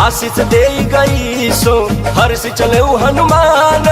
आशीष दे गई सो हर्ष चले हनुमान।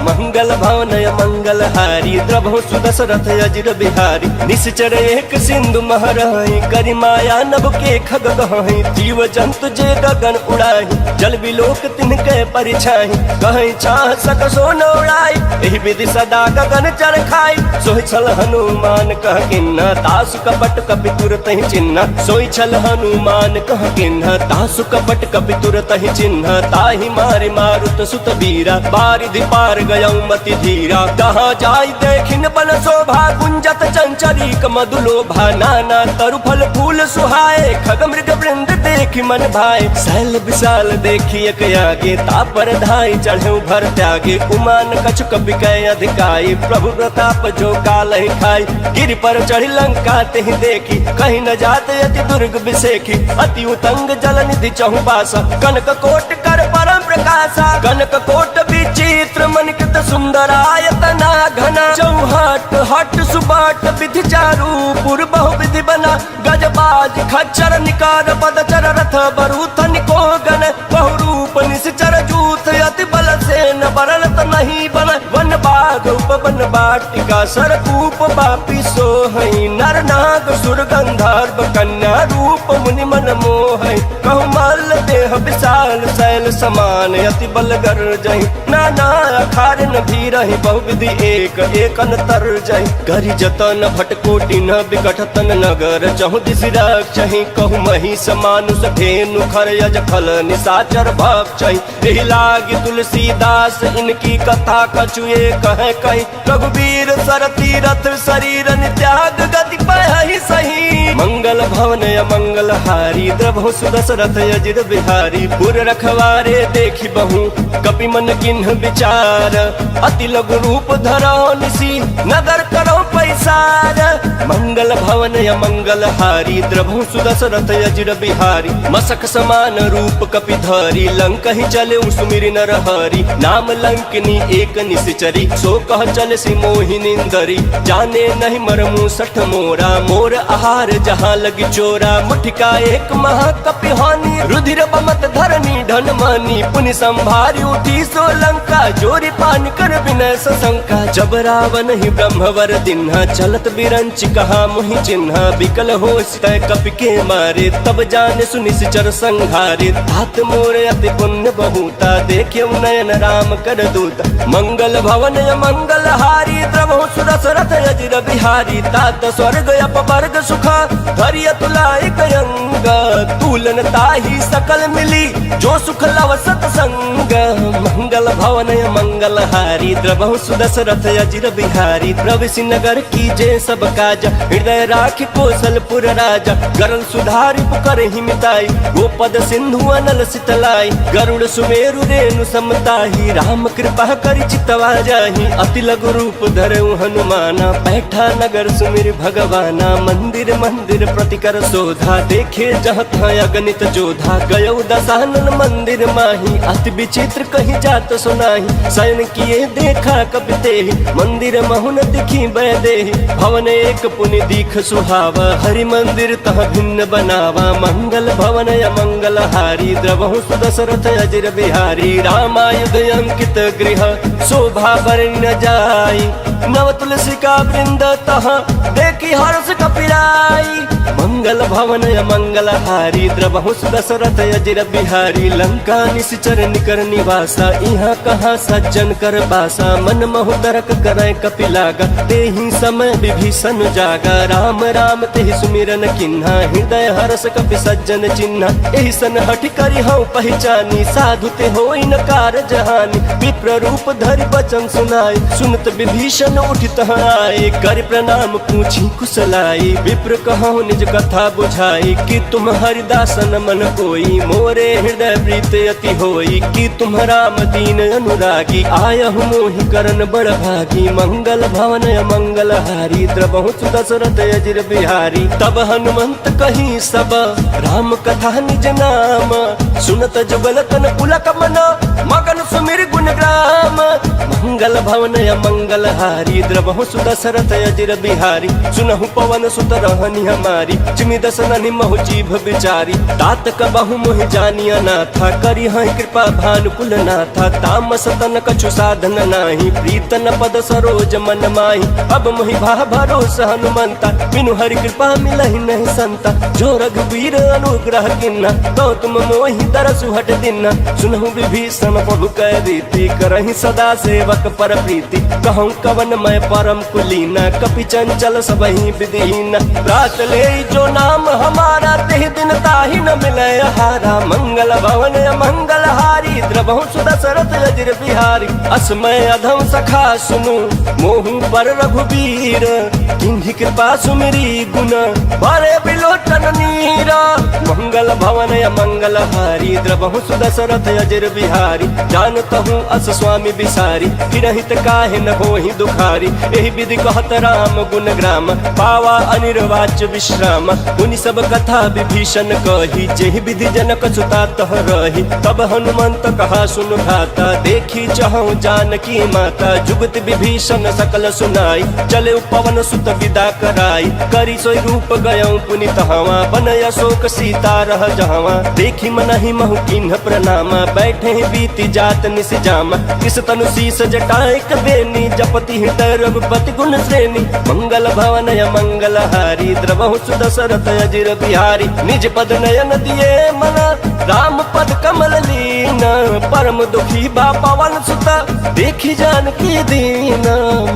मंगल भवन मंगल हारी द्रभो सुदशरथ अजिर बिहारी। निश्चर एक सिंधु महरही करि माया नभ के खग गहई। जीव जंतु जे गगन उड़ाई जल बिलोक तिनके परिछाई। कहीं छाह सक सो न उड़ाई एहि विधि सदा गगन चर खाई। सोई छल हनुमान कह किन्ना तासु कपट कपि तुरत ही चिन्ह। सोई छल हनुमान कह किन्ना तासु कपट कपि तुरत ही चिन्ह। ताहि मारे मारुत सुत बीरा बारिधि पार गयऊ मति धीरा। कहाँ जाय देखिन बन शोभा गुंजत चंचरीक मधुलोभा। नाना तरु फल फूल सुहाए खग मृग वृंद देखि मन भाए। शैल विशाल देखी एक आगे तापर धाई चढ़े भर त्यागे। उमान कछु कपि कै अधिकाई प्रभु प्रताप जो काल ही खाई। गिर पर चढ़ी लंका तेहि देखी कहीं न जाते अति दुर्ग बिसेखी। अति उतंग जल निधि चहुपासा कनक कोट कर परम प्रकाशा। कनक कोट विचित्र मनिकृत सुंदरायतना घना। चौहट हट सुबाट विधि चारु पुर बहु विधि बना। गजबाज खच्चर निकार पदचर रथ बरूथ निको गन। बहुरूप निश्चर जूथ अति बल सेन बरलत नहीं बन। वन बाघ उपवन बाटिका सरकूप बापी सोहई। नर नाग सुर गंधर्व कन्या रूप मुनि मन मोहई। कहु मल देह विशाल शैल समान अति बल गर्जहि। नाना अखारन भी रही बहुविधि एक एकन तर जहि। करि जतन भटकोटि न विकट तन नगर चहु दिशि रक्षहि। कहु मही समानुष धेनु खर यज खल निशाचर भक्षहि। एहि लागी तुलसीदास इनकी कथा कछुए कहे कही। रघुवीर सर तीरथ शरीर त्याग गति पहि सही। मंगल भवन मंगल हारी द्रभो सुदशरथ अजिर बिहारी। पुर रखवारे देखी बहु कपि मन किन्ह विचार। अति लघु रूप धरो निसी नगर करो पैसार। मंगल भवन मंगल हारी द्रभो सुदशरथ अजिर बिहारी। मसक समान रूप कपि धरी लंक ही चले सुमिरि नर हरि। नाम लंकिनी एक निश्चरी सो कह चल सी मोहिनींदरी। जाने नहीं मरमु सठ मोरा मोर आहार जहाँ लगी चोरा। मुठिका एक महाकपि हानि रुधिर बमत धरनी धन मानी। पुनि संभारी उठी सो लंका जोरी पान कर विनय सशंका। जब रावण ही ब्रह्मवर दिन्हा चलत बिरंच कहा मोहि चिन्हा। विकल होश तय कपि के मारे तब जाने सुनिश्चर संघारे। तात मोर अति पुण्य बहुता देखे नयन राम कर दूता। मंगल भवन मंगल हारी द्रभो सुदशरथ अजिर बिहारी। तात स्वर्ग अपवर्ग सुखा धरिय तुलाई कयंग। तूलन ताही सकल मिली जो सुख लव सतसंग। मंगल भवन मंगल हारी द्रभो सुदशरथ अजिर बिहारी। प्रविशि नगर की जय सब काज हृदय राख कौशलपुर राजा। गरल सुधारि पुकर ही मिताई गोपद सिंधु अनल सितलाई। गरुड़ सुमेरु रेणु समताही राम कृपा करि चितवा जाहि। अति लघु रूप धरऊ हनुमाना बैठा नगर सुमिर भगवाना। मंदिर मंदिर प्रतिकर शोधा देखे जहाँ था अगणित जोधा। गयऊ दशानन मंदिर माही अति विचित्र कहीं जात सुनाही। शयन किए देखा कपि तेहि मंदिर महुन दिखी बैदेहि। भवन एक पुनि दीख सुहावा हरि मंदिर तह भिन्न बनावा। मंगल भवन मंगल हारी द्रवहु सुदशरथ अजिर बिहारी। रामायुध अंकित गृह शोभा बरन जाई। नव तुलसी का वृंद तहाँ देखी हर्ष कपिराई। मंगल भवन मंगल हारी द्रवहु सुदशरथ अजिर बिहारी। लंका निश्चर निकर निवासा यहाँ कहाँ सज्जन कर बासा। मन महु तरक करे कपि लागा तेहि समय विभीषण जागा। राम राम तेहि सुमिरन किन्हा हृदय हर्ष कपि सज्जन चिन्हा। एहि सन हठि करि हऊ पहचानी साधु ते होई न कारज हानि। विप्र रूप धरि बचन सुनाई सुनत विभीषण उठित आए। कर प्रणाम पूछी कुशलाई विप्र कहूँ निज कथा बुझाई। कि तुम हरिदासन मन कोई मोरे हृदय प्रीत अति होई। कि तुम राम दीन अनुरागी आयहु मोहि करन बड़ भागी। मंगल भवन मंगल हारी द्रवहु सुदशरथ अजिर बिहारी। तब हनुमंत कही सब राम कथा निज नाम। सुनत जुगल तन पुलक मन मगन सुमिर गुण ग्राम। मंगल भवन मंगल हारी द्रवहु सुदशरथ अजिर बिहारी। सुनहु पवन पवन सुत रहनी हमारी चिमी दसननि महु जीभ बिचारी तात कबहु मोहि जानिया ना था करी है कृपा भानुकुल ना था तामस तन कछु साधन नाही प्रीत न पद सरोज मन माही अब मोहि भा भरोसा हनुमंता बिनु हरि कृपा मिलहि नहीं संता जो रघुवीर अनुग्रह किन्ना तो तुम मोहि दरसु हट दिना सुनहु विभीषण प्रभु कह रीति करहि सदा सेवक पर प्रीति कहूँ कवन मैं परम कुलीना कपि चंचल सबहि विदीना रात ले जो नाम हमारा तेहि दिन ताहि न मिले हारा मंगल भवन मंगल हारी द्रवहु सुदशरथ अजिर बिहारी असमय अधम सखा सुनु मोहु पर रघुवीर किन्हि कृपा सुमिरी गुण बड़े बिलोचन नीरा मंगल भवन मंगल हारी द्रवहु सुदशरथ अजिर बिहारी जानतहु अस स्वामी बिसारी हिरहित काहे न होहि दुखारी एहि विधि कहत राम गुण ग्राम पावा अनिर्वाच्य विश्राम मुनि सब कथा विभीषण कही जेहि विधि जनक सुता तह रही तब हनुमंत कहा सुन भाता देखी चहु जानकी माता जुगत विभीषण सकल सुनाई चले पवन सुत विदा कराई करी सोई रूप गयऊ पुनित हवा बनय अशोक सीता रह जहवा देखी मनहि महु किन्ह प्रणामा बैठे बीती जात निस जामा किस तनु शीस जटाए कबेनी जपति हृदय रघुपति गुण श्रेणी मंगल भवन मंगल हारी द्रवहु सुदशरथ अजिर बिहारी निज पद नयन दिए मन राम पद कमल लीन परम दुखी बा पवन सुत देखी जानकी दीन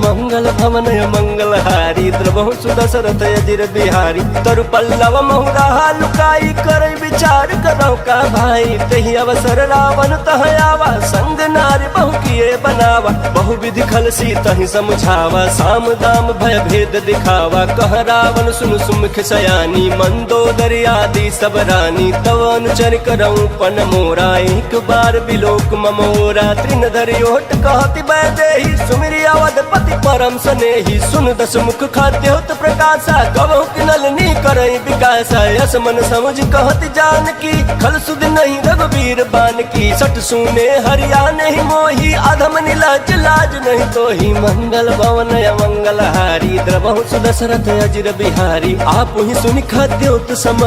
मंगल भवन मंगल हारी द्रवहु सुदशरथ अजिर बिहारी तरु पल्लव महुरा लुकाई कर विचार करो का भाई तही अवसर रावण तह आवा संग नारी बहु किए बनावा बहु विधि खल सी तही समझावा साम दाम भय भेद दिखावा कह रावण सुन सुमुख सयानी मंदोदरी आदि सब रानी तव अनुचर करऊं पन मोरा एक बार बिलोक ममोरा त्रिन धरि ओट कहति बैदेही सुमिरि अवधपति परम सनेही सुन दस मुख खाद्य होत प्रकाशा कबहु किनल नी करई विकासा यस मन समझ कहति जानकी खल सुध नहीं रघुवीर बान की सट सुने हरिया नहीं मोही अधम नीलाज लाज नहीं तो ही मंगल भवन मंगल हारी द्रवहु सुदशरथ अजिर बिहारी आप ही सुनि खाद्योत सम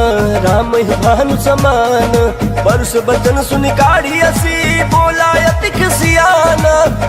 राम ही भानु समान परुष बचन सुनि काढ़ी असी बोला अति खिसियान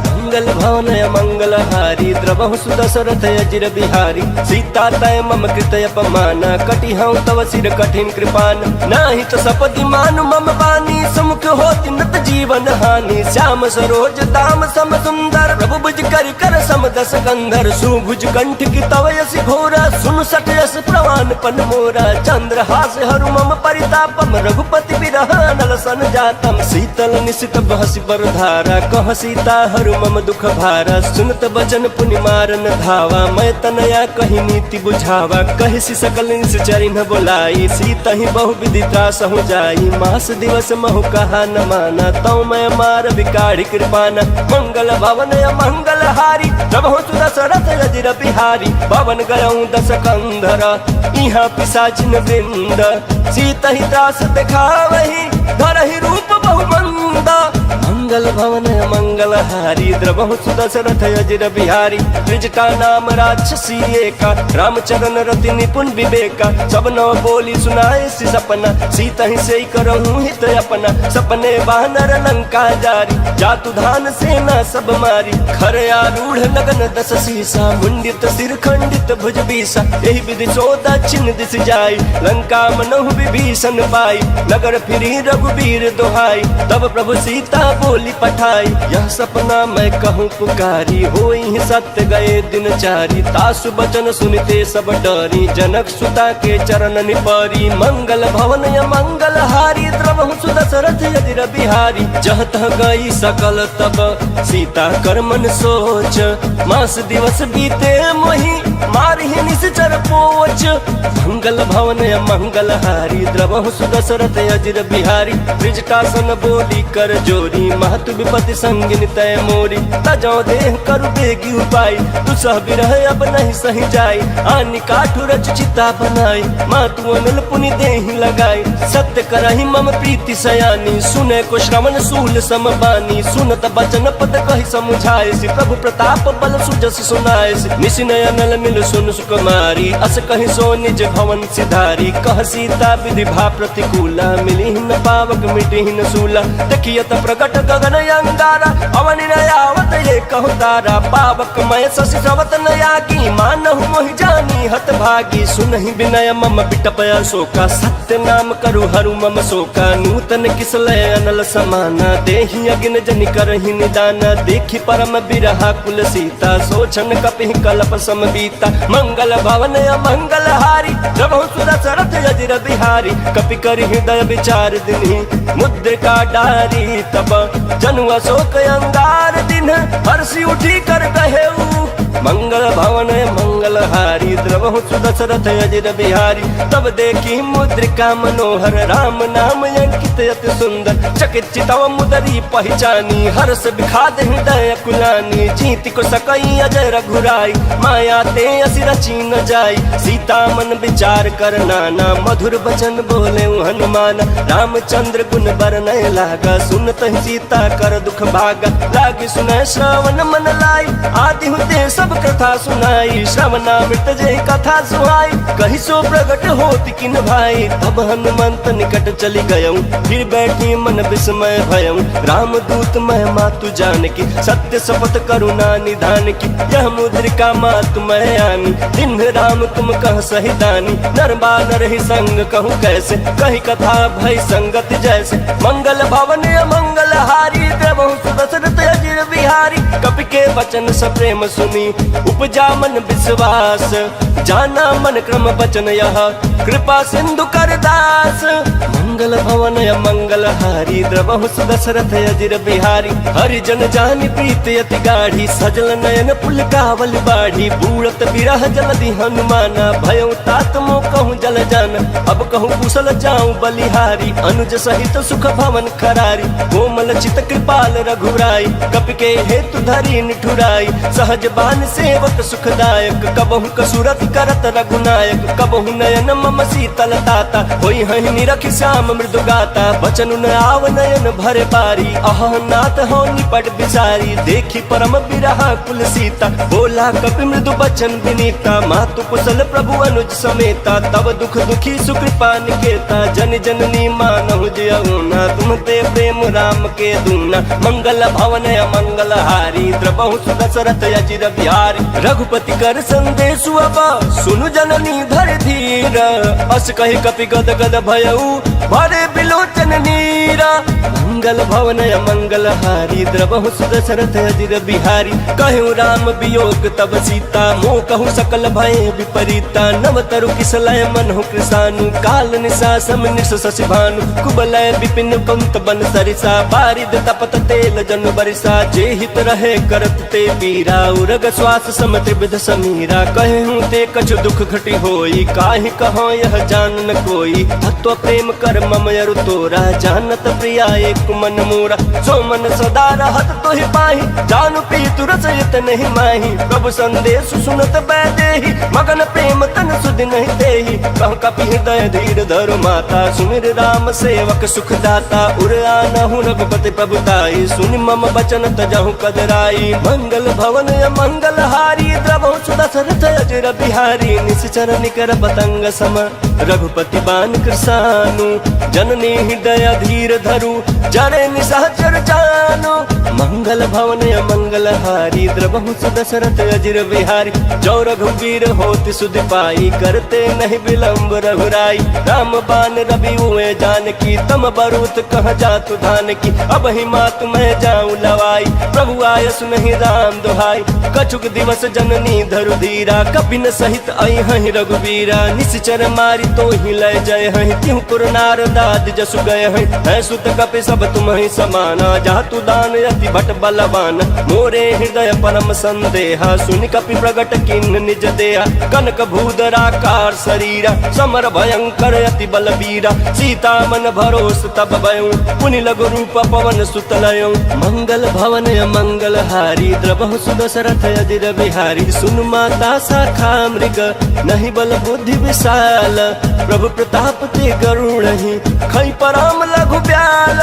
मंगल भवन मंगल हारी द्रवहु सुदशरथ अजिर बिहारी सीता तय मम कृत अपमान कटि हूँ तव सिर कठिन कृपान नाही तो सपदि मानु मम बानी समुख होति नत जीवन हानि श्याम सरोज दाम सम सुंदर प्रभु भुज कर सम दस कंधर सुभुज कंठ की तव यस घोरा सुन सट यस प्रवान पन मोरा चंद्र हास हरु मम परितापम रघुपति बिरह नल सन जातम शीतल निशित बहसि बर धारा कह सीता हरु मम दुख भारा सुनत बचन पुनि मारन धावा मैं तनया कही नीति बुझावा कहि सी सकल निश्चरि न बोलाई सीता ही बहु विधि त्रास हो जाई मास दिवस महु कहा न माना तौ मैं मार विकाढ़ी कृपाना मंगल भवन मंगल हारी प्रभु सुदशरथ अजिर बिहारी पवन गयऊं दस कंधर इहाँ पिशाचिन वृंद सीता ही त्रास दिखावही धरहि रूप बहु मंदा मंगल भवन मंगल हारी द्रवहु सुदशरथ अजिर बिहारी त्रिजटा नाम राक्षसी एका रामचरण रति निपुण विवेका सब नव बोली सुनाए सी सपना सीता ही से करहूँ हित अपना सपने वानर लंका जारी जातु धान सेना सब मारी खर आरूढ़ लगन दस सीसा मुंडित सिर खंडित भुज बीसा यही विधि सो दक्षिण दिश जाई लंका मनहु विभीषण पाई नगर फिरी रघुवीर दोहाई तब प्रभु सीता बोली पठाई यह सपना मैं कहूँ पुकारी होई सत्य गए दिन चारी तासु बचन सुनते सब डरी जनक सुता के चरण निपरी मंगल भवन मंगल हारी द्रवहु सुदशरथ अजिर बिहारी जह तह गई सकल तब सीता कर मन सोच मास दिवस बीते मोहि मारहि निश्चर पोच मंगल भवन मंगल हारी द्रवहु सुदशरथ अजिर बिहारी त्रिजटासन बोली कर जोरी महतु विपत्ति संगिन तय मोरी तजो देह करु बेगी उपाय तू सह बिरह अब नहीं सही जाई आनी काठू रच चिता बनाई माँ तू अनल पुनि देहि लगाई सत्य करही मम प्रीति सयानी सुने को श्रवण सूल समबानी सुनत बचन पद कही समुझाए सि प्रभु प्रताप बल सुजस सुनाए सि निशिनय अनल मिल सुन सुकुमारी अस कहि सो निज भवन सिधारी कह सीता विधि भा प्रतिकूला मिली न पावक मिटी न सूला देखियत प्रकट गगन अंगारा अवनि नयावत ये कहु तारा पावक मय शशि श्रवत नयागी मानहु मोहि जानी हत भागी सुनहि विनय मम बिटपय शोका सत्य नाम करु हरु मम शोका नूतन किसलय अनल समाना देहि अगिन जनि करहि निदाना देखि परम बिरहा कुल सीता सोचन कपि कल्प समबीता मंगल भवन मंगल हारी प्रभु सुदशरथ अजिर बिहारी कपि कर हृदय विचार दिनहि मुद्रिका डारी तब जनु अशोक अंगार दिन हर्षि उठी कर कहेऊ मंगल भवन मंगल हारी द्रवहु सुदशरथ अजिर बिहारी तब देखी मुद्रिका मनोहर राम नाम अंकित अति सुंदर चकित चितव मुदरी पहचानी हर्ष विखाद हृदय कुलानी जीति को सकई अजय रघुराई माया ते असि रची न जाई सीता मन विचार कर नाना मधुर वचन बोले हनुमान रामचंद्र गुण बरनय लागा सुनत सीता कर दुख भागा लागी सुनय श्रवण मन लाई आदि हुते सब कथा सुनाई श्रवणामृत जय कथा सुहाई कही सो प्रगट होती किन भाई तब हनुमंत निकट चली गयऊं फिर बैठी मन विस्मय भयऊं राम दूत मैं मातु जान की सत्य शपथ करुणा निधान की यह मुद्रिका मातु मैं आनी दिन राम तुम कह सही दानी नर बानर ही संग कहूँ कैसे कही कथा भय संगत जैसे मंगल भवन मंगल हारी द्रवहु सुदशरथ अजिर बिहारी कपि के वचन सप्रेम सुनी उपजा मन विश्वास जाना मन क्रम वचन यह कृपा सिंधु कर दास मंगल भवन मंगल हारी द्रवहु सुदशरथ अजिर बिहारी हरिजन जानि प्रीति अति गाढ़ी सजल नयन पुलकावल बाढ़ी बूढ़त बिरह जलधि हनुमाना भयउ तात मो कहूँ जल जान अब कहूँ कुशल जाऊं बलिहारी अनुज सहित सुख भवन खरारी कोमल चित कृपाल रघुराई कपि के हेतु धरी निठुराई सहज बान सेवक सुखदायक कबहु कसुरत करत रघुनायक कबहु नयन मम शीतल ताता होई हहि निरखि श्याम मृदु गाता बचनु न आव नयन भरे पारी अह नाथ हो निपट बिसारी देखी परम बिरहा कुल सीता बोला कपि मृदु बचन विनीता मातु कुशल प्रभु अनुज समेता तब दुख दुखी सुकृपा निकेता जन जननी मानहु जयउना तुम ते प्रेम राम के दूना मंगल भवन मंगल हारी द्रवहु सुदशरथ अजिर बिहारी रघुपति कर संदेश अब सुनु जननी धर धीर अस कहि कपि गद गद भयऊ भरे बिलोचन नीरा मंगल भवन मंगल हारी द्रवहु सुदशरथ अजिर बिहारी कहु राम वियोग तब सीता मोह कहु सकल भय विपरीता नव तरु किसलय मनहु कृसानु काल निशा सम निश शशि भानु कुबलय विपिन कुंत बन सरिसा बारिद तपत तेल जन बरिसा जे हित रहे करत ते पीरा उरग श्वास सम त्रिविध समीरा कहूँ ते कछु दुख घटी होई काहि कहो यह जान न कोई तत्व प्रेम कर मम अरु तोरा जानत प्रिया एक मन मोरा सो मन सदा रहत तोहि पाहि जानु पी तुरस यत नहीं माही प्रभु संदेश सुनत बैदेहि मगन प्रेम तन सुध नहीं देहि कह कपि हृदय धीर धरु माता सुमिर राम सेवक सुख दाता उर आनहु रघुपति प्रभुताई सुनि मम बचन तजहु कदराई मंगल भवन मंगल हारी द्रवहु सुदशरथ अजिर बिहारी निश्चर निकर पतंग सम रघुपति बान कृसानु जननी हृदय धीर धरु जरे निशाचर जानो मंगल भवन मंगल हारी द्रवहु सुदशरथ अजिर बिहारी जो रघुवीर होति सुध पाई करते नहीं विलंब रघुराई राम बान रवि हुए जान की तम बरूत कह जातु धान की अब ही मात मैं जाऊं लवाई प्रभु आयस नहीं राम दुहाई कछुक दिवस जननी धरु धीरा कपिन सहित आई हहि रघुवीरा निश्चर मारी तो ही लय जय हहि तिहु पुर नारदाद जसु गए हैं सुत कपि सब तुम ही समाना, जातु दान अति भट बलवान। मोरे हृदय परम संदेहा, सुनि कपि प्रगट किन्ह निज देहा। कनक भूधराकार शरीरा, समर भयंकर अति बलबीरा। सीता मन भरोस तब भयउ, पुनि लघु रूप पवन सुत लयउ। मंगल भवन मंगल हारी, द्रवहु सुदशरथ अजिर बिहारी। सुन माता शाखा मृग, नहीं बल बुद्धि विशाल। प्रभु प्रताप ते गरुड़हि, खै परम लघु ब्याल।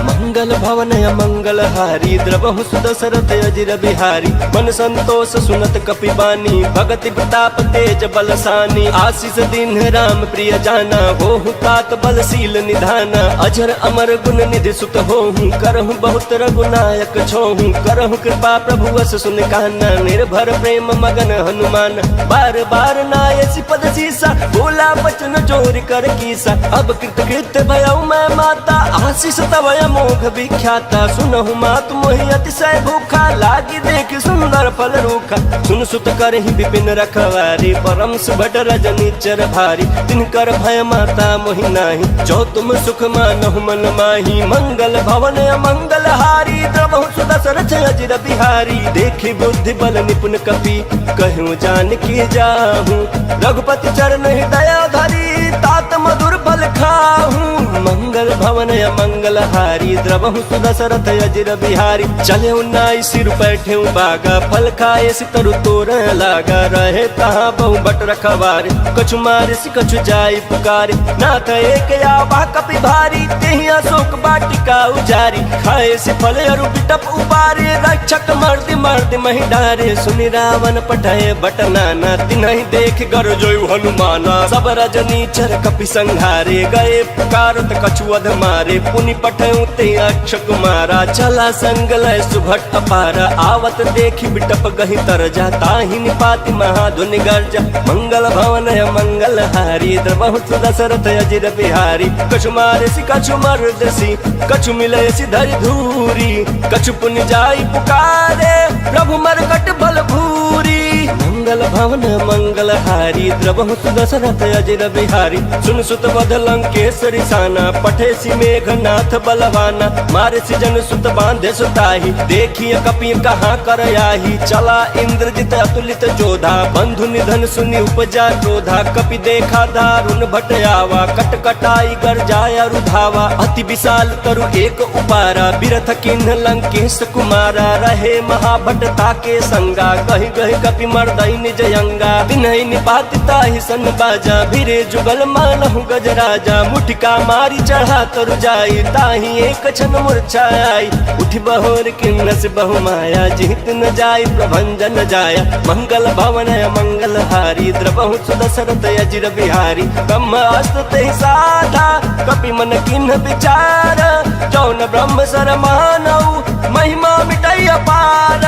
मंगल भवन मंगल हारी, द्रवहु सुदशरथ अजिर बिहारी। मन संतोष सुनत कपि बानी, भगति प्रताप तेज बलसानी। आशीष दीन राम प्रिय जाना, होहु तात बलशील निधाना। अजर अमर गुण निधि सुत होहु, करहु बहुत रघुनायक छोहु। करहु कृपा प्रभु वस सुन काना, निर्भर प्रेम मगन हनुमान। बार बार नायसी पद सीसा, बोला बचन जोर कर कीसा। अब कृत कृत भयउ मैं माता, आशीष तव अमोघ विख्याता। सुनहु मात मोहि अतिशय भूखा, लागी देख सुंदर फल रूखा। सुन सुत करहि विपिन रखवारी, परम सुभट रजनीचर भारी। तिनकर भय माता मोहि नाही, जो तुम सुख मानहु मन माही। मंगल भवन मंगल हारी, द्रवहु सुदशरथ अजिर बिहारी। देखि बुद्धि बल निपुण कपि, कहूँ जानकी जाहू। रघुपति चरण हृदय धरी, तात मधुर फल खाहू। मंगल भवन मंगल हारी, द्रवहु सुदशरथ अजिर बिहारी। चले नाई सिर बैठे बागा, फल खाए सितरु तोर लागा। रहे तहाँ बहु बट रखवारे, कछु मारे सि कछु जाई पुकारे। नाथ एक आवा कपि भारी, तेहि अशोक वाटिका उजारी। खाए से फल अरु बिटप उबारे, रक्षक मर्द मर्द महि डारे। सुनि रावण पठाए बट नाना, तिन्हि देख गरजोयु हनुमाना। सब रजनीचर कपि संहारे, गए पुकारत कछु अध मारे। पुनि पठयु ते अक्ष कुमारा, चला संग लय सुभट अपारा। आवत देखि बिटप गहि तरजा, ताहि निपाति महाधुनि गर्जा। मंगल भवन मंगल हारी, द्रवहु सुदशरथ अजिर बिहारी। कछु मारे सि कछु मर्दसी, कछु मिलय सि धरि धूरी। कछु पुनि जाई पुकारे, प्रभु मरकट बल भूरी। मंगल भवन मंगल हारी, द्रवहु सुदशरथ अजिर बिहारी। सुन सुत वध लंकेश्वरी साना, पठे सि मेघनाथ बलवाना। मारे सि जन सुत बांधे सुताही, देखिए कपि कहाँ कर आही। चला इंद्रजित अतुलित जोधा, बंधु निधन सुनि उपजा क्रोधा। कपि देखा दारुण भट आवा, कट कटाई गर जाय रुधावा। अति विशाल तरु एक उपारा, बिरथ किन्ह लंकेश कुमारा। रहे महाभट ताके संगा, गहि गहि कपि मर्दई निज अंगा। तिन्हि निपाति ताहि सन बाजा, भिरे जुगल मानहु गजराजा। मुठिका मारी चढ़ा तरु जाई, ताहि एक क्षण मूर्छा आई। उठि बहोर किन्ह से बहु माया, जीत न जाई प्रभंजन जाया। मंगल भवन मंगल हारी, द्रवहु सुदशरथ अजिर बिहारी। ब्रह्मास्त्र तेहि साधा, कपि मन किन्ह विचार। जौन ब्रह्म सर मानऊ, महिमा मिटई अपार।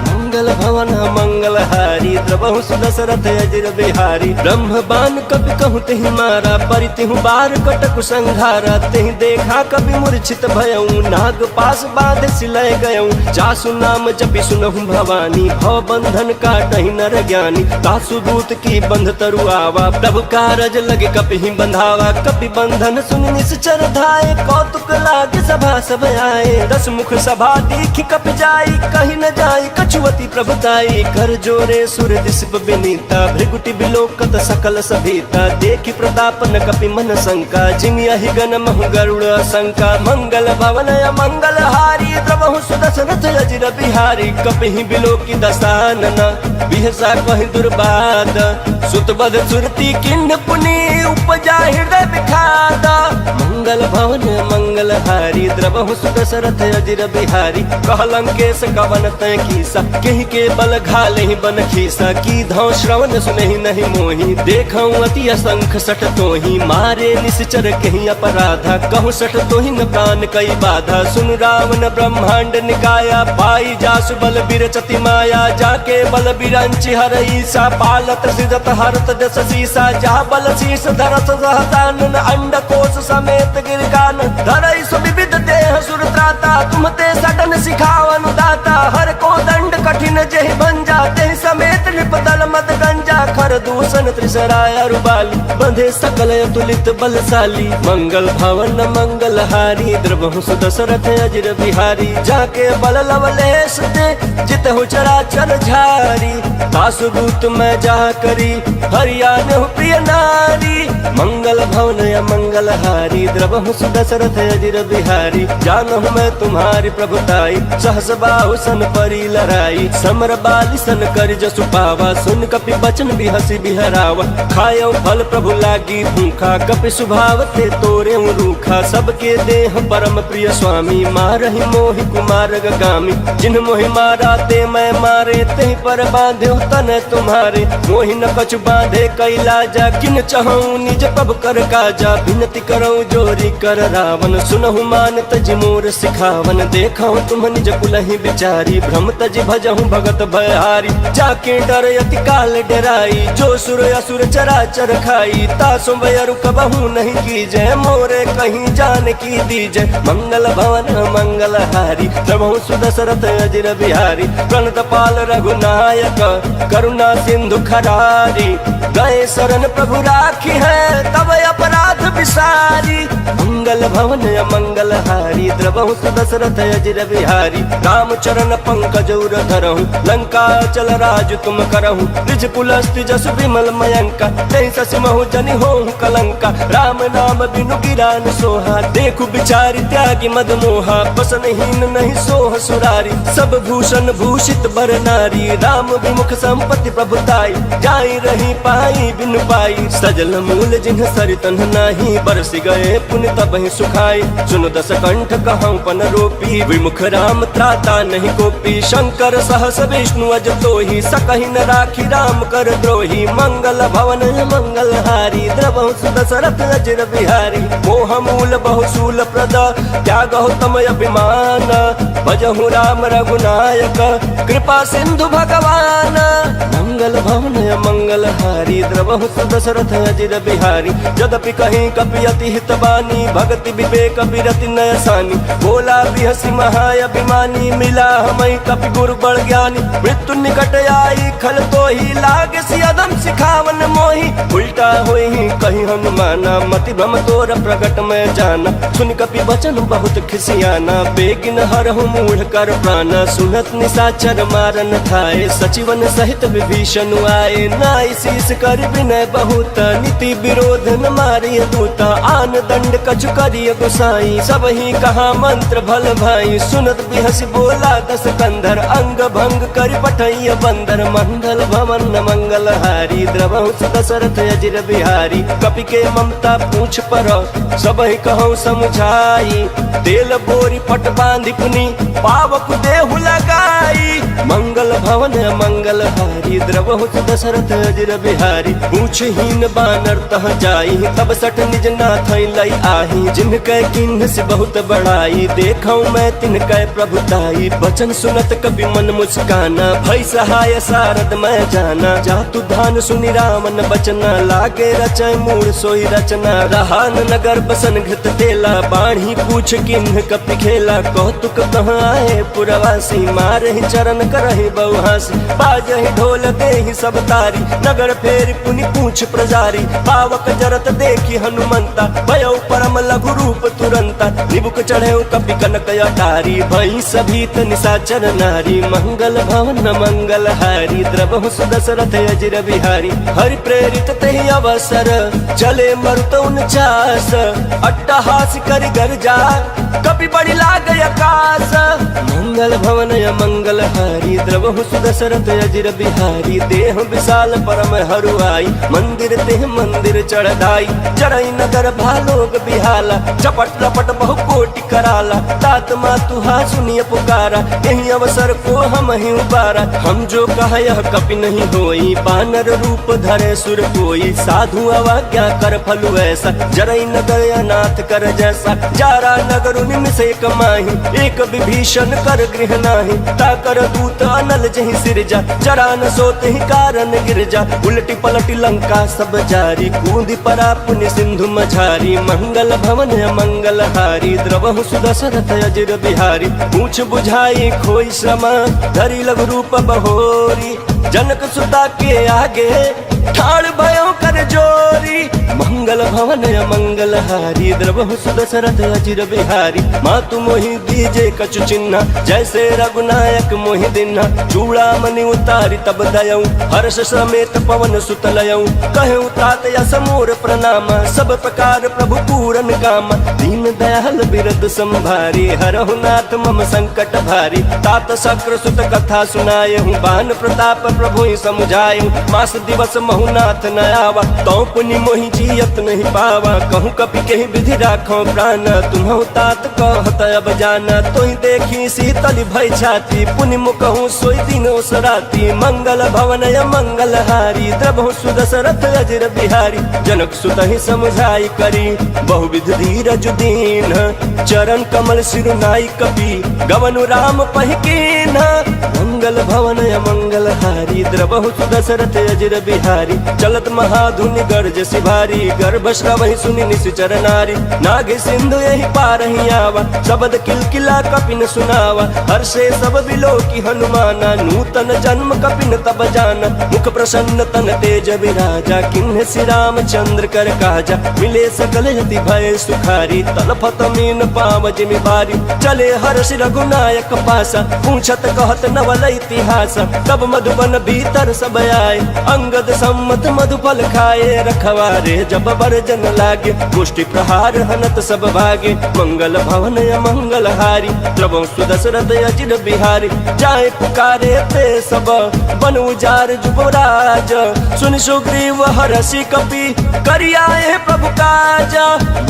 मंगल भवन मंगल हारी, द्रवहु सुदशरथ अजिर बिहारी। ब्रह्म बान कपि कहु तेहि मारा, परितिहु बार कटकु संघारा। तेहि देखा कपि मूर्छित भयउ, नाग पास बांध सिलय गयउ। जासु नाम जपि सुनहु भवानी, भव बंधन काटहि नर ज्ञानी। तासु दूत की बंध तरु आवा, प्रभु कारज लगे कपि ही बंधावा। कपि बंधन सुनि निश्चर धाये, कौतुक लागे सभा सब आए। दस मुख सभा देखि कपि जाई, कहि न जाई कछुअति प्रभुताई। कर जोरे सुर दिसप विनीता, भृगुटि बिलोकत सकल सभीता। देखि प्रताप न कपि मन शंका, जिनियहि गण महु गरुड़ शंका। मंगल भवन मंगल हारी, द्रवहु सुदशरथ अजिर बिहारी। कपिहि बिलोकि दसानना, बिहसा कहि दुर्बाद। सुतबद सुरति किन्ह पुनि, उपजा हृदय विखाद। मंगल भवन मंगल हारी, द्रवहु सुदशरथ अजिर बिहारी। कहलंकेश कवन तय कीसा, केहि के बल घालेहि बन खीसा। की धौ श्रवण सुनहि नहीं मोहि, देखऊँ अति असंख सठ तोहि। मारे निश्चर केहि अपराधा, कहूँ सठ तोहि न प्राण कई बाधा। सुन रावण ब्रह्मांड निकाया, पाई जासु बल बिरचति माया। जाके बल बिरंचि हर ईसा, पालत सृजत हरत जस सीसा। जा बल शीस धरत सहतानन, अंड कोश समेत गिरकान। धरई सुविविध देह सुर त्राता, तुम ते सडन सिखावन दाता। हर को दंड कठिन जहि भंजा तेहि समेत निपदल मद गंजा खर दूषण त्रिसराय अरुबाली बंधे सकल अतुलित बलशाली मंगल भवन मंगल हारी द्रवहु सुदशरथ अजिर बिहारी जाके बल लवलेश दे जित हो चराचर झारी तासु दूत मैं जा करी हरियाण प्रिय नारी मंगल भवन मंगल हारी द्रवहु सुदशरथ अजिर बिहारी जानहु मैं तुम्हारी प्रभुताई सहस बाहु सन परी लड़ाई समर बाली सन कर जसु पावा सुन कपि बचन बिहसी बिहरावा खायो फल प्रभु लागी भूखा कपि स्वभाव ते तोरे रूखा सबके देह परम प्रिय स्वामी मारहि मोहि कुमार गामी जिन मोहि मारा ते मैं मारे ते पर बांधे तन तुम्हारे मोहि न कछु बांधे कैला जा किन चहु निज प्रभु कर काजा विनती करौ जोरी कर रावण सुनहु मान तज मोर सिखावन देखौ तुम निज कुलहि बिचारी भ्रम तज भजहु भगत भयहारी जाके डर अति काल डराई जो सुर असुर चराचर खाई तासु बयरु कबहु नहीं कीजय मोरे कहीं जान की दीजय मंगल भवन मंगल हारी प्रभु सुदशरथ अजिर बिहारी प्रणत पाल रघुनायक करुणा सिंधु खरारी गए शरण प्रभु राखी है तब अपराध विसारी मंगल भवन मंगल हारी द्रवहु सुदशरथ अजिर बिहारी राम चरण पंकज उर धरहु लंका चल राज तुम करहु निज कुलस्थ जस विमल मयंका नहीं ससिमहु जनि होहु कलंका राम नाम बिनु गिरान सोहा देखु बिचारी त्यागी मद मोहा बसनहीन नहीं सोह सुरारी सब भूषण भूषित बर नारी राम विमुख संपत्ति प्रभुताई जाई रही पाई बिनु पाई सजल मूल जिन्ह सरितन नाही बरसि गए पुण्य तबहि सुखाई सुन दस कंठ कहूँ पन रोपी विमुख राम त्राता नहीं कोपी शंकर सहस विष्णु अज तोहि सकहि न राखी राम कर द्रोही मंगल भवन मंगल हारी द्रवहु सुदशरथ अजिर बिहारी मोह मूल बहुशूल प्रद त्यागहु तम अभिमान भजहु राम रघुनायक कृपा सिंधु भगवान मंगल भवन मंगल हारी द्रवहु सुदशरथ अजिर बिहारी यद्यपि कहीं कपि अति हितबानी भक्ति विवेक विरति नयसानी बोला बिहसी महाअभिमानी मिला हमई कपि गुरु बड़ ज्ञानी मृत्यु निकट आई खल तो ही लागे सियदम सिखावन मोही उल्टा होई कहीं हनुमाना मति भ्रम तोर प्रगट में जाना सुन कपि वचन बहुत खिसियाना बेगिन हरहु मूढ़ कर प्राण सुनत निशाचर मारन थाए सचिवन सहित विभीषण आए नाई शीस कर विनय बहुत नीति विरोध न मारिय दूता आन दंड कछु करिय गोसाई सब ही कहा मंत्र भल भाई सुनत बिहसी बोला दस कंधर अंग भंग कर पठैय बंदर मंगल भवन मंगल हारी द्रवहु सुदशरथ अजिर बिहारी कपि के ममता पूछ पर सब ही कहूँ समझाई तेल बोरी पट बांधि पुनी पावक देहु लगाई मंगल भवन मंगल हारी द्रवहु सुदशरथ अजिर बिहारी पूछहीन बानर तह जाई तब सठ निज नाथ लई आही जिनके किन्ह से बहुत बड़ाई देखौ मैं तिनके प्रभुताई बचन सुनत कभी मन मुस्काना भई सहाय सारद मैं जाना जातु धान सुनि रामन बचना लागे रचय मूल सोई रचना रहान नगर बसन घृत तेला बाढ़ी पूछ किन्ह कपि खेला कौतुक कहाँ आए पुरवासी मारे चरण करहि बहुहासी बाजहि ढोल देहि सब तारी नगर फेर पुनि पूछ प्रजारी पावक जरत देखी हनुमंता भयो परम लघु रूप तुरंता निबुक चढ़े कपि कनक अटारी भई सभीत निशाचर नारी मंगल भवन मंगल हारी द्रवहु सुदशरथ अजिर बिहारी हरि प्रेरित तेहि अवसर चले मरुत 49 अट्टहास करि गर्जा कपि बड़ी लाग आकाश मंगल भवन मंगल हारी द्रवहु सुदशरथ अजिर बिहारी देह विशाल परम हरुआई मंदिर तेह मंदिर चढ़ाई चढ़ई नगर भालोग बिहाला चपट लपट बहु कोटि कराला तात मातु हा सुनिय पुकारा यही अवसर को हम ही उबारा हम जो कहे यह कपि नहीं होई, बानर रूप धरे सुर कोई, साधु अवज्ञा कर फलु ऐसा, जरई न दया नाथ कर जैसा। जारा नगर निमिषे कमाही, एक विभीषण कर गृह नाही, ताकर दूत अनल जहि सिरजा, जरा न सोते ही कारण गिरजा। उलटी पलटी लंका सब जारी, कूदी परा पुण्य सिंधु मझारी, मंगल भवन मंगल हारी, द्रवहु सुदशरथ अजिर बिहारी। पूछ बुझाई खोई श्रमा, धरी लघु रूप बहोरी, जनक सुता के आगे ठाड़ भयो कर जोरी। मंगल भवन मंगल हारी, द्रवहु सुदशरथ अजिर बिहारी। मातु मोहि दीजे कछु चिन्ह, जैसे रघुनायक मोहि दिन्हा। चूड़ा मणि उतारी तब दयऊ, हर्ष समेत पवन सुत लयऊ। कहूँ तात यस मोर प्रणाम, सब प्रकार प्रभु पूरन काम। दीन दयाल बिरद संभारी, हरहु नाथ मम संकट भारी। तात शक्र सुत कथा सुनाए हूँ, बान प्रताप प्रभु समुझाए। मास दिवस महु नाथ न आवा, तो पुनि मोहि जियत नहीं पावा। कहूँ कपि के विधि राखो प्राण, तुम्हु तात कहत अब जाना। तोहि देखी शीतल भय छाती, पुनि मुकहु सोई दिन ओसराती। मंगल भवन मंगल हारी, द्रवहु सुदशरथ अजिर बिहारी। जनक सुत ही समझाई करी, बहुविध धीरज दीन। चरण कमल सिरुनाई कपि, गवनु राम पहिकीन। मंगल भवन मंगल हारी, द्रवहु सुदशरथ अजिर बिहारी। चलत महाधुनि गर्ज सिभारी, गर्भ श्रवहि सुनि निश्चर नारी। नागे सिंधु यही पारहि आवा, शब्द किलकिला कपिन सुनावा। हर्षे सब बिलो की हनुमाना, नूतन जन्म कपिन तब जाना। मुख प्रसन्न तन तेज विराजा, किन्ह श्री रामचंद्र कर काजा। मिले सकल यति भय सुखारी, तलफत मीन पाव जिमि बारी। चले हर्षि रघुनायक पासा, पूछत कहत नवल इतिहास। तब मधुबन भीतर सब आए, अंगद सम्मत मधुफल खाए। रखवारे जब बरजन लागे, गोष्ठी प्रहार हनत सब भागे। मंगल भवन मंगल हारी, द्रवहु सुदशरथ अजिर बिहारी। जाए पुकारे ते सब, बन उजार जुबराज। सुन सुग्रीव हरषि कपि, करियाए प्रभु काज।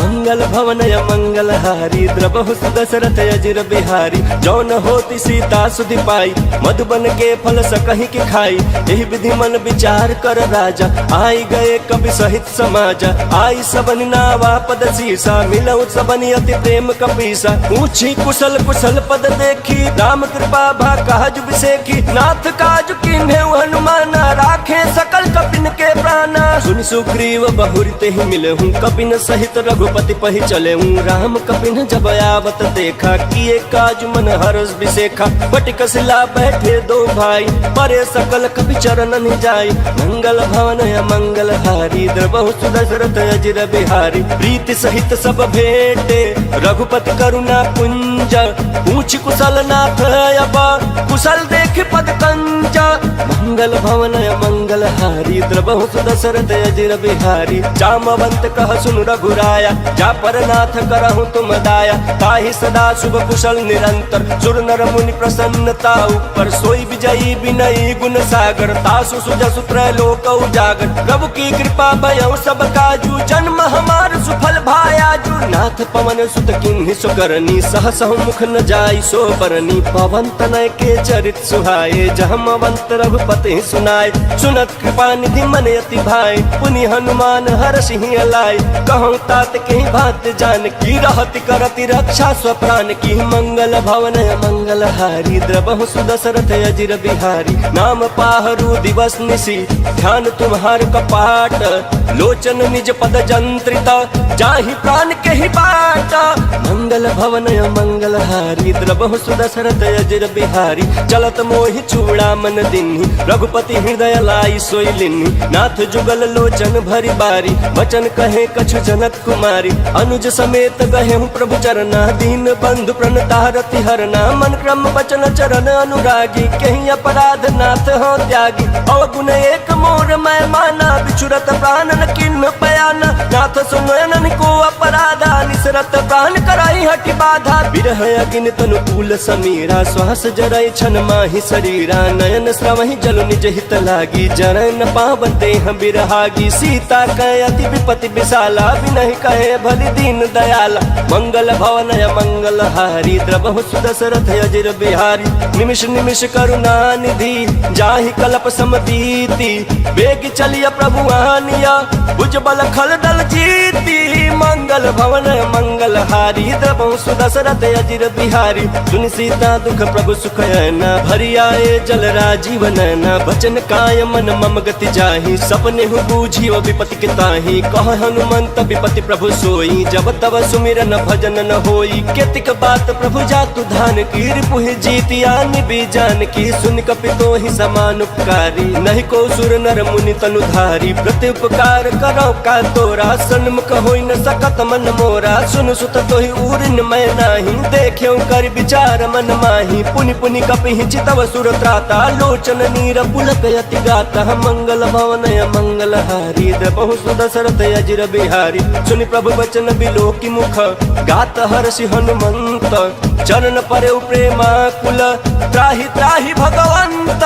मंगल भवन मंगल हारी, द्रवहु सुदशरथ अजिर बिहारी। जौन होती सीता सुधि पाई, मधुबन के फल सकहि के खाई। यही विधि मन विचार कर राजा, आई गए कवि सहित समाजा। आई सबन नावा पद सीसा, मिलऊ सबन अति प्रेम कपीसा। पूछी कुशल कुशल पद देखी, राम कृपा भा काज बिसेखी। नाथ काज किन्हे हनुमान, राखे सकल कपिन के प्राण। सुन सुग्रीव बहुरी ते ही मिले हूँ, कपिन सहित रघुपति पहि चले हूँ। राम कपिन जब आवत देखा, किए काज मन हर्ष बिसेखा। बटिक शिला बैठे दो भाई, परे सकल कपि चरणन जाई। मंगल भवन मंगल हारी, द्रवहु सुदशरथ अजिर बिहारी। प्रीति सहित सब भेंटे, रघुपति करुणा पुंज। पूछ कुशल नाथ अब, कुशल देख पद कंज। मंगल भवन मंगल हारी, द्रवहु सुदशरथ अजिर बिहारी। जामवंत कह सुन रघुराया, जा पर नाथ करहु तुम दाया। ताहि सदा शुभ कुशल निरंतर, सुर नर मुनि प्रसन्नता ऊपर। सोई विजयी विनयी गुण सागर, तासु सुजसु त्रैलोक उजागर। प्रभु की कृपा भयउ सब काजू, जन्म हमार सुफल भायाजू। नाथ पवन सुत किन्हि सुकरनी, सहसहु मुख न जाई सो बरनी। पवन तनय के चरित सुहाए, जहमवंत रघुपति सुनाए। सुनत कृपा निधि मन अति भाई, पुनि हनुमान हरषि अलाय। कहूँ तात के बात जान की, रहति करति रक्षा स्वप्राण की। मंगल भवन मंगल हारी, द्रवहु सुदशरथ अजिर बिहारी। नाम पाहरू दिवस निशि, ध्यान तुम्हार कपाट। लोचन निज पद जंत्रित, जाहि प्राण के ही बाट। मंगल भवन मंगल हारी, द्रवहु सुदशरथ अजिर बिहारी। चलत मोहि चूड़ा मन दिन्हि, रघुपति हृदय लाई सोई लिन्हि। नाथ जुगल लोचन भरी बारी, वचन कहे कछु जनक कुमारी। अनुज समेत गहे हूँ प्रभु चरना, दीन बंधु प्रणतारति हरना। मन क्रम वचन चरण अनुरागी, कहीं अपराध नाथ हो त्यागी। अवगुण एक मोर मैं माना, बिछुरत प्राणन किन्ह पयाना। नाथ सुनो नयनन को अपराधा, निसरत प्राण कराई हटि बाधा। विरह अगिन तनु कूल समीरा, श्वास जरई छन माहि शरीरा। नयन श्रवहि जल निज हित लागी, जरय न पावन देह बिरहागी। सीता कहे अति विपति विशाला, विनहि कहे भलि दीन दयाला। मंगल भवन मंगल हारी, द्रवहु सुदशरथ अजिर बिहारी। निमिष निमिष करुणा निधि, जाहि कल्प समतीति। बेग चलिया प्रभु आनिया, भुजबल खल दल जीती। मंगल भवन मंगल हारी, द्रवहु सुदशरथ अजिर बिहारी। सुनि सीता दुख प्रभु सुख ऐना, भरि आए जल राजीव नैना। बचन काय मन मम गति जाहि, सपने हु बूझी विपति के ताहि। कह हनुमंत विपति प्रभु सोई, जब तब सुमिरन भजन न होई। केतिक बात प्रभु जातु धान की, रिपुहि जीतिया निबि जान की। सुन कपितो ही समान उपकारी, नहीं को सुर नर मुनि तनु धारी। प्रति उपकार करो का तोरा, सन्मुख होई न सकत मन मोरा। सुन सुत तोहि उरिन मैं नाही, देख्यो कर विचार मन माही। पुनि पुनि कपिहि चितव सुर त्राता, लोचन नीर पुलक यति गाता। मंगल भवन मंगल हारी, द्रवहु सुदशरथ अजिर बिहारी। सुनि प्रभु वचन बिलोकि मुख, गात हर्षि हनुमंत। चरण परे प्रेमा कुल, त्राहि त्राहि भगवंत।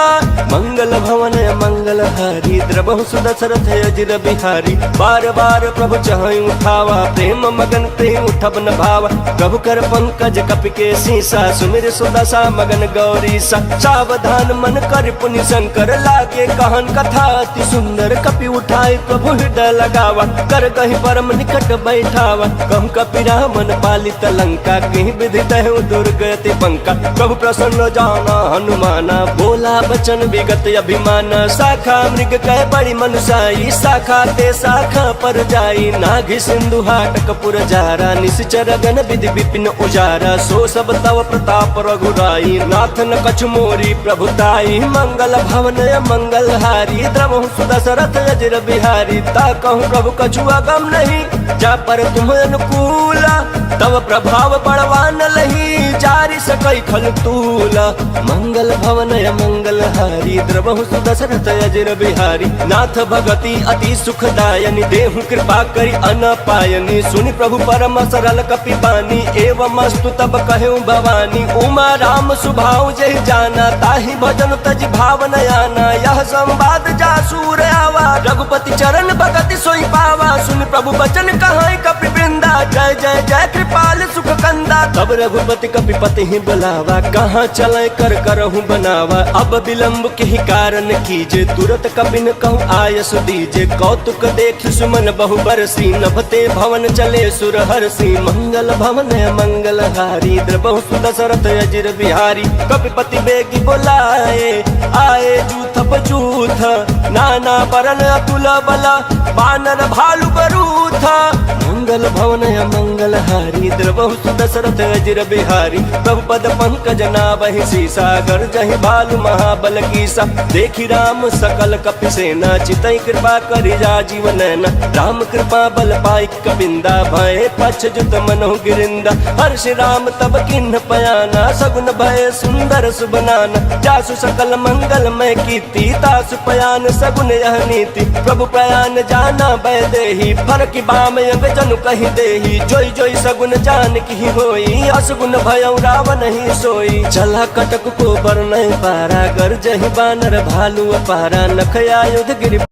मंगल भवन मंगल हारी, द्रवहु सुदशरथ अजिर बिहारी। बार बार प्रभु चहई उठावा, प्रेम मगन ते उठब न भावा। प्रभु कर पंकज कपि के सीसा, सुमिर सुदशा मगन गौरीसा। सावधान मन कर पुनि शंकर, लागे कहन कथा अति सुंदर। कपि उठाई प्रभु हृदय लगावा, कर कहि परम निकट बैठावा। कहु कपि रामन पालित लंका, कहीं विधि दहु दुर्गति पंका। प्रभु प्रसन्न जाना हनुमाना, बोला बचन विगत अभिमाना। शाखा मृग कह बड़ी मनुषाई, शाखा ते शाखा पर जाई। नाघि सिंधु हाटक पुर जारा, निश्चर गण विधि विपिन उजारा। सो सब तव प्रताप रघुराई, नाथ न कछु मोरी प्रभुताई। मंगल भवन मंगल हारी, द्रवहु सुदशरथ अजिर बिहारी। ता कहूँ प्रभु कछु अगम नहीं, जा पर तुम अनुकूला। तव प्रभाव बड़वान लही, जारि सकई खल तूला। मंगल भवन मंगल हारी, द्रवहु सुदशरथ अजिर बिहारी। नाथ भगति अति सुखदायनि, देहु कृपा करि अनपायनि। सुनि प्रभु परम सरल कपि बानी, एवं अस्तु तब कहूँ भवानी। उमा राम सुभाव जहि जाना, ताहि भजन तज भाव न आना। यह संवाद जासूर आवा, रघुपति चरण भगति सोई पावा। सुनि प्रभु बचन कहाई कपि वृंदा, जय जय जय कृपाल सुख कंदा। तब रघुपति कपिपति ही बुलावा, कहाँ चले कर करहूँ बनावा। अब विलम्ब के ही कारण कीजे, तुरत कपिन कहूँ आयस दीजे। कौतुक देख सुमन बहु बरसी, नभते भवन चले सुर हरसी। मंगल भवन मंगल हारी, द्रवहु सुदशरथ अजिर बिहारी। कपिपति बेगी बोलाए, आए जूथ पजूथ। नाना बरन अतुल बला, बानर भालु बरूथ। मंगल भवन मंगल हारी, द्रवहु सुदशरथ अजिर बिहारी। प्रभु पद पंकज नावहि सीसा, गर्जहि भालु महाबल कीसा। देखि राम सकल कपि सेना, चितई कृपा करि राजीव नैना। राम कृपा बल पाई कबिंदा, भय पछ जुत मनहु गिरिंदा। हर्ष राम तब किन्ह पयाना, सगुन भय सुंदर सुबनाना। जासु सकल मंगल मैं कीर्ति, तासु पयान सगुन यह नीति। प्रभु प्रयान जाना भय देहि, फरकि बाम अंग जनु कहि देहि। जोई जोई सगुन जान की होई, असगुन भयउ रावण ही सोई। चला कटक को बर नहीं पारा, गर्जहि बानर भालु अपारा। नख आयुध गिरि